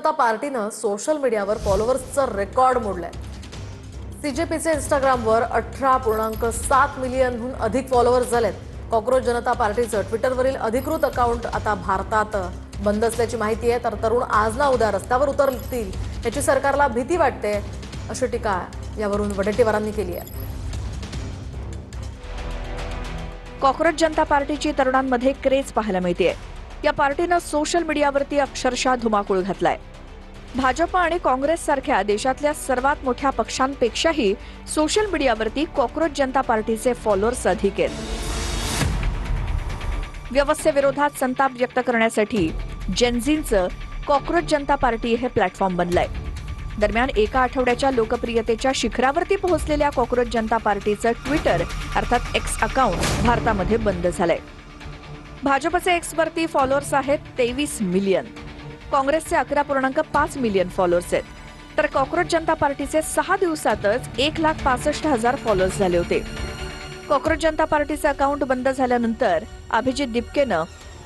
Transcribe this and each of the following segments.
जनता पार्टीनं सोशल मीडियावर फॉलोअर्सचं रेकॉर्ड मोडलंय। सीजेपीचे इंस्टाग्रामवर 18.7 मिलियनहून अधिक फॉलोअर्स झालेत। कॉकरोच जनता पार्टीचं ट्विटरवरील अधिकृत अकाउंट आता भारतात बंद असल्याची माहिती आहे। तर तरुण आज ना उद्या रस्त्यावर उतरतील याची सरकारला भीती वाटते, अशी टीका यावरून वडेट्टीवारांनी केली आहे। कॉकरोच जनता पार्टीची तरुणांमध्ये क्रेज पाहायला मिळते। या पार्टीनं सोशल मीडियावरती अक्षरशः धुमाकूळ घातलाय। भाजप आणि काँग्रेस सारख्या देशातल्या सर्वात मोठ्या पक्षांपेक्षाही सोशल मीडियावरती कॉकरोच जनता पार्टीचे फॉलोअर्स अधिक आहेत। व्यवस्थेविरोधात संताप व्यक्त करण्यासाठी जेनझींचं कॉकरोच जनता पार्टी हे प्लॅटफॉर्म बनलंय। दरम्यान एका आठवड्याच्या लोकप्रियतेच्या शिखरावरती पोहोचलेल्या कॉकरोच जनता पार्टीचं ट्विटर अर्थात एक्स अकाउंट भारतामध्ये बंद झालंय। भाजपचे एक्सवरती फॉलोअर्स आहेत 23 मिलियन, काँग्रेसचे 11.5 मिलियन फॉलोअर्स आहेत, तर कॉकरोच जनता पार्टीचे 6 दिवसातच 1,65,000 फॉलोअर्स झाले होते। कॉकरोच जनता पार्टीचे अकाउंट बंद झाल्यानंतर अभिजित दिपकेनं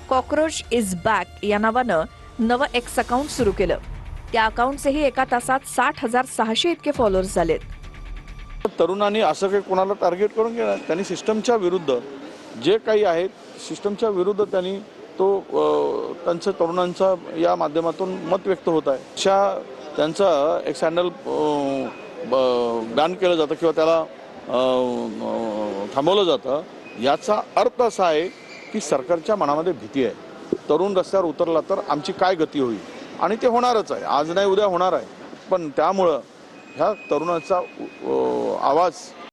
कॉकरोच इज बॅक या नावानं नवं एक्स अकाउंट सुरू केलं। त्या अकाउंटचेही एका तासात 60,600 इतके फॉलोअर्स झालेत। तरुणांनी असं काही कोणाला टार्गेट करून केलं, त्यांनी सिस्टमच्या विरुद्ध जे काही आहेत सिस्टमच्या विरुद्ध त्यांनी तो त्यांच्या तरुणांचा या माध्यमातून मत व्यक्त होत आहे। अशा त्यांचा एक हँडल बॅन केलं जातं किंवा त्याला थांबवलं जातं। याचा अर्थ असा आहे की सरकारच्या मनामध्ये भीती आहे। तरुण रस्त्यावर उतरला तर आमची काय गती होईल, आणि ते होणारच आहे, आज नाही उद्या होणार आहे। पण त्यामुळं ह्या तरुणाचा आवाज